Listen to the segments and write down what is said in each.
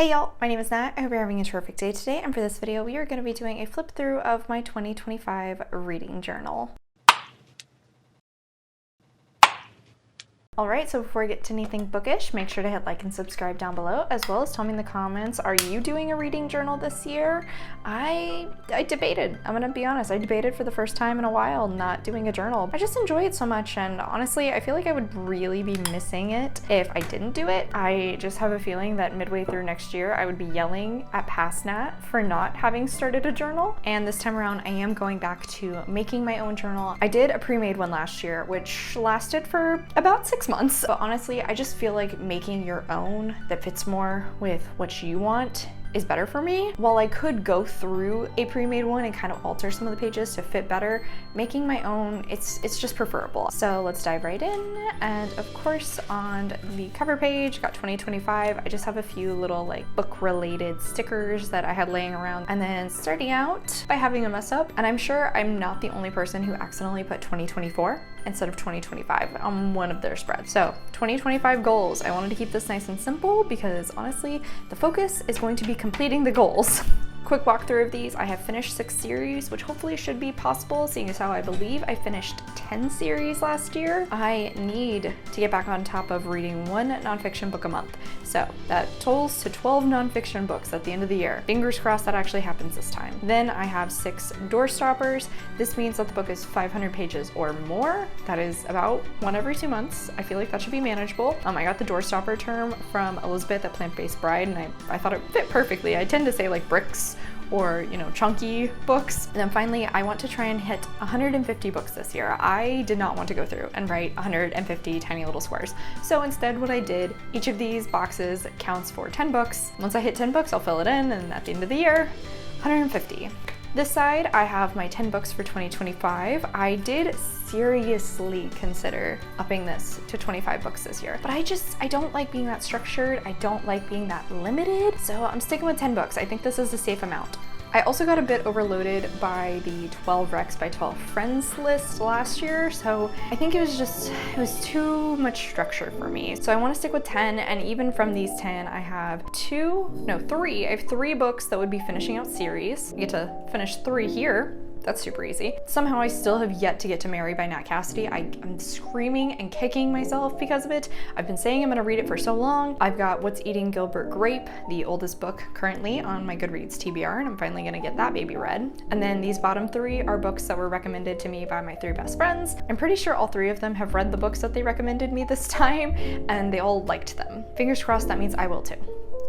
Hey y'all, my name is Nat. I hope you're having a terrific day today, and for this video we are going to be doing a flip through of my 2025 reading journal. Alright, so before we get to anything bookish, make sure to hit like and subscribe down below, as well as tell me in the comments, are you doing a reading journal this year? I debated. I'm gonna be honest, I debated for the first time in a while not doing a journal. I just enjoy it so much, and honestly, I feel like I would really be missing it if I didn't do it. I just have a feeling that midway through next year, I would be yelling at past Nat for not having started a journal, and this time around, I am going back to making my own journal. I did a pre-made one last year, which lasted for about 6 months. But honestly, I just feel like making your own that fits more with what you want is better for me. While I could go through a pre-made one and kind of alter some of the pages to fit better, making my own, it's just preferable. So let's dive right in. And of course, on the cover page, got 2025. I just have a few little like book related stickers that I had laying around. And then starting out by having a mess up, and I'm sure I'm not the only person who accidentally put 2024 instead of 2025 on one of their spreads. So 2025 goals. I wanted to keep this nice and simple because honestly, the focus is going to be completing the goals. Quick walkthrough of these. I have finished 6 series, which hopefully should be possible, seeing as how I believe I finished 10 series last year. I need to get back on top of reading 1 nonfiction book a month. So that totals to 12 nonfiction books at the end of the year. Fingers crossed that actually happens this time. Then I have 6 door stoppers. This means that the book is 500 pages or more. That is about 1 every 2 months. I feel like that should be manageable. I got the door stopper term from Elizabeth at Plant-Based Bride, and I thought it fit perfectly. I tend to say like bricks or, you know, chunky books. And then finally, I want to try and hit 150 books this year. I did not want to go through and write 150 tiny little squares. So instead what I did, each of these boxes counts for 10 books. Once I hit 10 books, I'll fill it in, and at the end of the year, 150. This side, I have my 10 books for 2025. I did seriously consider upping this to 25 books this year, but I don't like being that structured. I don't like being that limited. So I'm sticking with 10 books. I think this is a safe amount. I also got a bit overloaded by the 12 Recs by 12 Friends list last year, so I think it was too much structure for me. So I want to stick with 10, and even from these 10, I have 3. I have 3 books that would be finishing out series. I get to finish 3 here. That's super easy. Somehow I still have yet to get to Mary by Nat Cassidy. I'm screaming and kicking myself because of it. I've been saying I'm gonna read it for so long. I've got What's Eating Gilbert Grape, the oldest book currently on my Goodreads TBR, and I'm finally gonna get that baby read. And then these bottom 3 are books that were recommended to me by my 3 best friends. I'm pretty sure all 3 of them have read the books that they recommended me this time, and they all liked them. Fingers crossed that means I will too.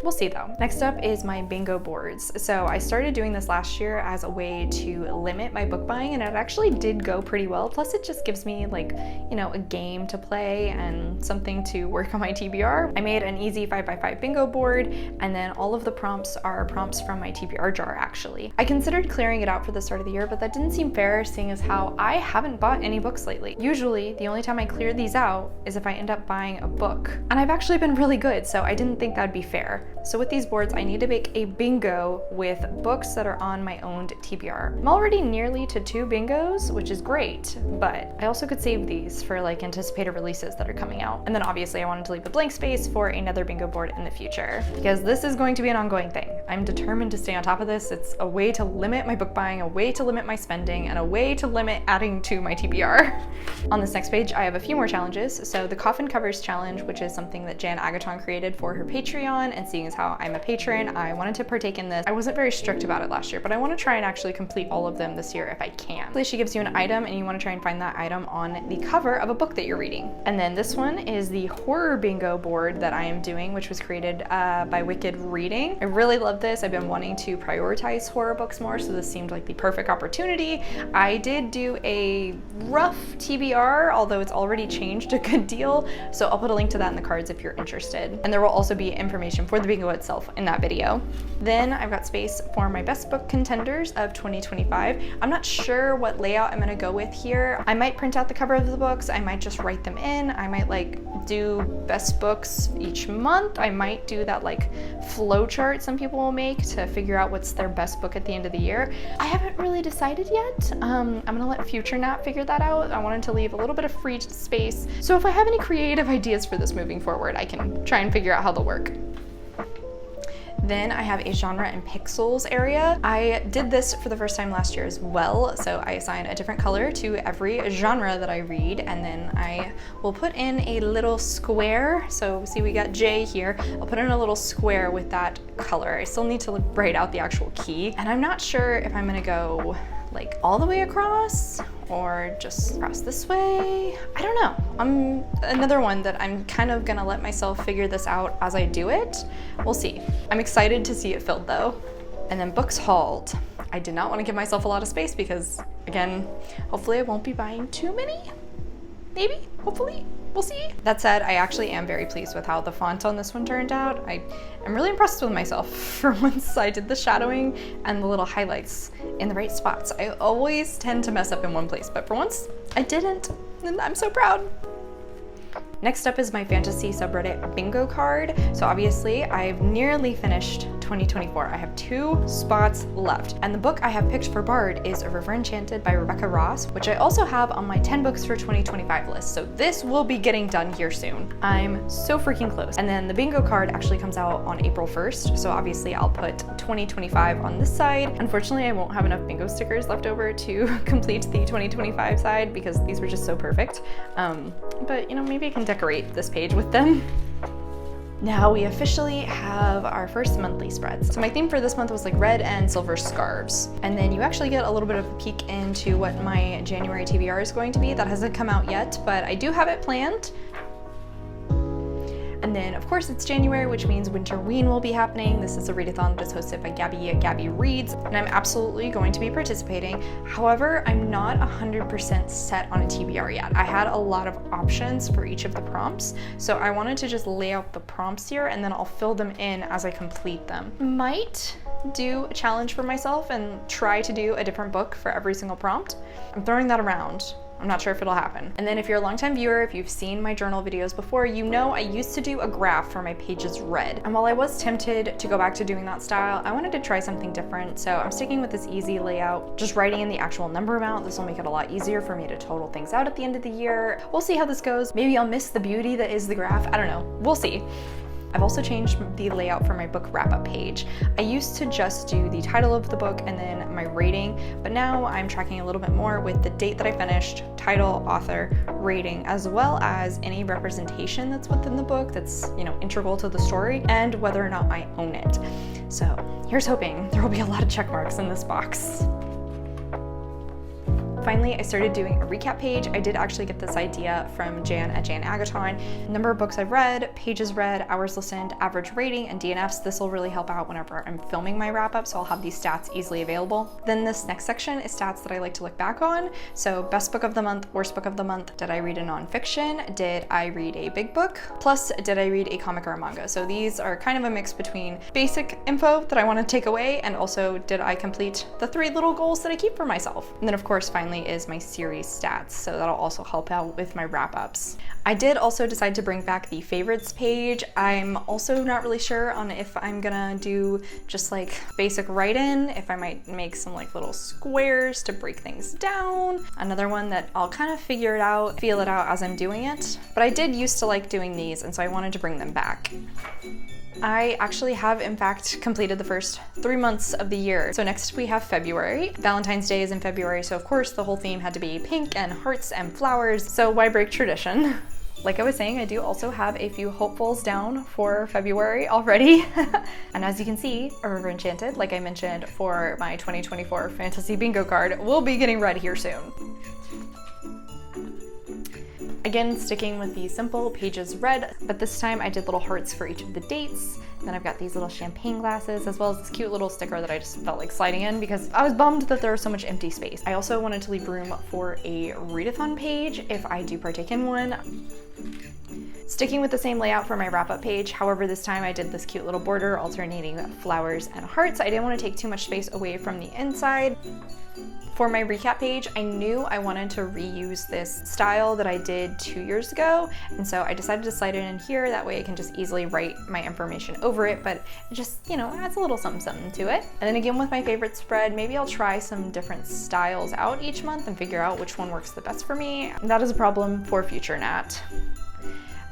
We'll see though. Next up is my bingo boards. So I started doing this last year as a way to limit my book buying, and it actually did go pretty well. Plus it just gives me like, you know, a game to play and something to work on my TBR. I made an easy 5x5 bingo board, and then all of the prompts are prompts from my TBR jar actually. I considered clearing it out for the start of the year, but that didn't seem fair, seeing as how I haven't bought any books lately. Usually the only time I clear these out is if I end up buying a book, and I've actually been really good, so I didn't think that'd be fair. So with these boards, I need to make a bingo with books that are on my owned TBR. I'm already nearly to 2 bingos, which is great, but I also could save these for like anticipated releases that are coming out. And then obviously I wanted to leave a blank space for another bingo board in the future, because this is going to be an ongoing thing. I'm determined to stay on top of this. It's a way to limit my book buying, a way to limit my spending, and a way to limit adding to my TBR. On this next page, I have a few more challenges. So the Coffin Covers Challenge, which is something that Jan Agaton created for her Patreon, and seeing as how I'm a patron, I wanted to partake in this. I wasn't very strict about it last year, but I want to try and actually complete all of them this year if I can. She gives you an item, and you want to try and find that item on the cover of a book that you're reading. And then this one is the horror bingo board that I am doing, which was created by Wicked Reading. I really love this. I've been wanting to prioritize horror books more, so this seemed like the perfect opportunity. I did do a rough TBR, although it's already changed a good deal, so I'll put a link to that in the cards if you're interested. And there will also be information for the bingo itself in that video. Then I've got space for my best book contenders of 2025. I'm not sure what layout I'm gonna go with here. I might print out the cover of the books. I might just write them in. I might like do best books each month. I might do that like flow chart some people will make to figure out what's their best book at the end of the year. I haven't really decided yet. I'm gonna let future Nat figure that out. I wanted to leave a little bit of free space, so if I have any creative ideas for this moving forward, I can try and figure out how they'll work. Then I have a genre and pixels area. I did this for the first time last year as well, so I assign a different color to every genre that I read, and then I will put in a little square. So see, we got J here. I'll put in a little square with that color. I still need to write out the actual key, and I'm not sure if I'm gonna go like all the way across or just across this way. I don't know. Another one that I'm kind of gonna let myself figure this out as I do it. We'll see. I'm excited to see it filled though. And then books hauled. I did not want to give myself a lot of space because, again, hopefully I won't be buying too many. Maybe, hopefully, we'll see. That said, I actually am very pleased with how the font on this one turned out. I'm really impressed with myself for once I did the shadowing and the little highlights in the right spots. I always tend to mess up in one place, but for once I didn't, and I'm so proud. Next up is my fantasy subreddit bingo card. So obviously I've nearly finished 2024. I have 2 spots left. And the book I have picked for Bard is A River Enchanted by Rebecca Ross, which I also have on my 10 books for 2025 list. So this will be getting done here soon. I'm so freaking close. And then the bingo card actually comes out on April 1st. So obviously I'll put 2025 on this side. Unfortunately, I won't have enough bingo stickers left over to complete the 2025 side because these were just so perfect. But you know, maybe I can decorate this page with them. Now we officially have our first monthly spreads. So my theme for this month was like red and silver scarves. And then you actually get a little bit of a peek into what my January TBR is going to be. That hasn't come out yet, but I do have it planned. And then of course it's January, which means Winterween will be happening. This is a readathon that is hosted by Gabby at Gabby Reads, and I'm absolutely going to be participating. However, I'm not 100% set on a TBR yet. I had a lot of options for each of the prompts, so I wanted to just lay out the prompts here and then I'll fill them in as I complete them. Might do a challenge for myself and try to do a different book for every single prompt. I'm throwing that around. I'm not sure if it'll happen. And then if you're a longtime viewer, if you've seen my journal videos before, you know I used to do a graph for my pages read. And while I was tempted to go back to doing that style, I wanted to try something different. So I'm sticking with this easy layout, just writing in the actual number amount. This will make it a lot easier for me to total things out at the end of the year. We'll see how this goes. Maybe I'll miss the beauty that is the graph. I don't know. We'll see. I've also changed the layout for my book wrap-up page. I used to just do the title of the book and then my rating, but now I'm tracking a little bit more with the date that I finished, title, author, rating, as well as any representation that's within the book that's, you know, integral to the story, and whether or not I own it. So here's hoping there will be a lot of check marks in this box. Finally, I started doing a recap page. I did actually get this idea from Jan at Jan Agaton. Number of books I've read, pages read, hours listened, average rating, and DNFs. This will really help out whenever I'm filming my wrap up, so I'll have these stats easily available. Then this next section is stats that I like to look back on. So best book of the month, worst book of the month. Did I read a nonfiction? Did I read a big book? Plus, did I read a comic or a manga? So these are kind of a mix between basic info that I want to take away and also did I complete the 3 little goals that I keep for myself? And then of course, finally, is my series stats, so that'll also help out with my wrap-ups. I did also decide to bring back the favorites page. I'm also not really sure on if I'm gonna do just like basic write-in, if I might make some like little squares to break things down. Another one that I'll kind of figure it out, feel it out as I'm doing it. But I did used to like doing these, and so I wanted to bring them back. I actually have in fact completed the first 3 months of the year. So next we have February. Valentine's Day is in February, so of course the whole theme had to be pink and hearts and flowers. So why break tradition? Like I was saying, I do also have a few hopefuls down for February already. And as you can see, A River Enchanted, like I mentioned for my 2024 fantasy bingo card, will be getting read here soon. Again, sticking with the simple pages read, but this time I did little hearts for each of the dates. Then I've got these little champagne glasses, as well as this cute little sticker that I just felt like sliding in because I was bummed that there was so much empty space. I also wanted to leave room for a readathon page if I do partake in one. Sticking with the same layout for my wrap-up page, however this time I did this cute little border alternating flowers and hearts. I didn't want to take too much space away from the inside. For my recap page, I knew I wanted to reuse this style that I did 2 years ago, and so I decided to slide it in here. That way I can just easily write my information over it, but it just, you know, adds a little something to it. And then again with my favorite spread, maybe I'll try some different styles out each month and figure out which one works the best for me. That is a problem for future Nat.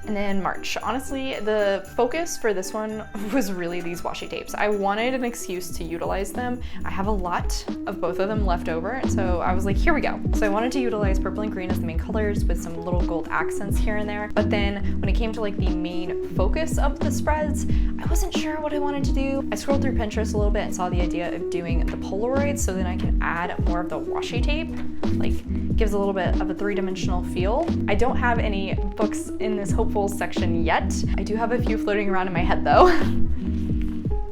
And then March. Honestly, the focus for this one was really these washi tapes. I wanted an excuse to utilize them. I have a lot of both of them left over, and so I was like, here we go. So I wanted to utilize purple and green as the main colors with some little gold accents here and there. But then when it came to like the main focus of the spreads, I wasn't sure what I wanted to do. I scrolled through Pinterest a little bit and saw the idea of doing the Polaroids, so then I can add more of the washi tape. Like, gives a little bit of a three-dimensional feel. I don't have any books in this hopeful section yet. I do have a few floating around in my head though.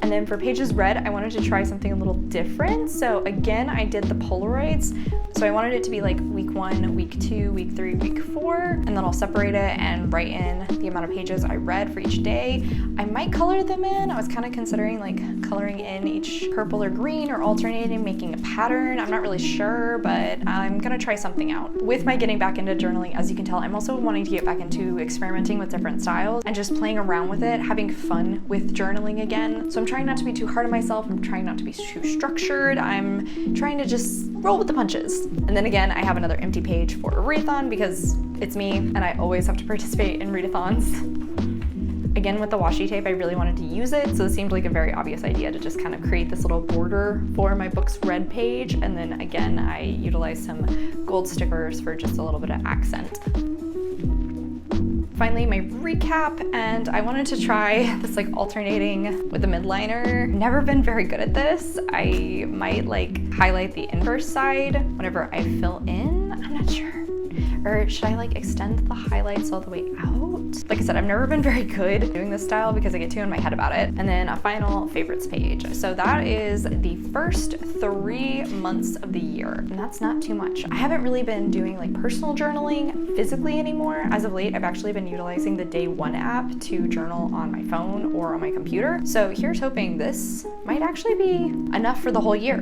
And then for pages read, I wanted to try something a little different. So again, I did the Polaroids. So I wanted it to be like week 1, week 2, week 3, week 4, and then I'll separate it and write in the amount of pages I read for each day. I might color them in. I was kind of considering like coloring in each purple or green or alternating, making a pattern. I'm not really sure, but I'm gonna try something out. With my getting back into journaling, as you can tell, I'm also wanting to get back into experimenting with different styles and just playing around with it, having fun with journaling again. So I'm trying not to be too hard on myself. I'm trying not to be too structured. I'm trying to just roll with the punches. And then again, I have another empty page for a readathon because it's me and I always have to participate in readathons. Again, with the washi tape, I really wanted to use it, so it seemed like a very obvious idea to just kind of create this little border for my book's read page. And then again, I utilized some gold stickers for just a little bit of accent. Finally, my recap, and I wanted to try this like alternating with the midliner. Never been very good at this. I might like highlight the inverse side whenever I fill in. I'm not sure. Or should I like extend the highlights all the way out? Like I said, I've never been very good doing this style because I get too in my head about it. And then a final favorites page. So that is the first 3 months of the year. And that's not too much. I haven't really been doing like personal journaling physically anymore. As of late, I've actually been utilizing the Day 1 app to journal on my phone or on my computer. So here's hoping this might actually be enough for the whole year.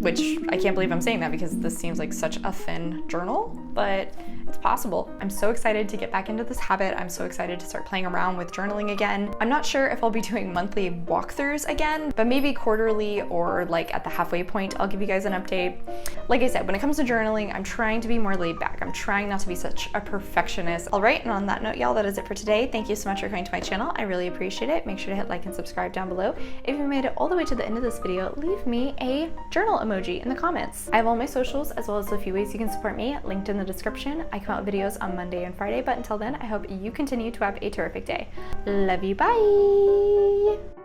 Which I can't believe I'm saying that because this seems like such a thin journal, but it's possible. I'm so excited to get back into this habit. I'm so excited to start playing around with journaling again. I'm not sure if I'll be doing monthly walkthroughs again, but maybe quarterly or like at the halfway point, I'll give you guys an update. Like I said, when it comes to journaling, I'm trying to be more laid back. I'm trying not to be such a perfectionist. All right, and on that note, y'all, that is it for today. Thank you so much for coming to my channel. I really appreciate it. Make sure to hit like and subscribe down below. If you made it all the way to the end of this video, leave me a journal emoji in the comments. I have all my socials as well as a few ways you can support me linked in the description. I come out with videos on Monday and Friday, but until then, I hope you continue to have a terrific day. Love you, bye!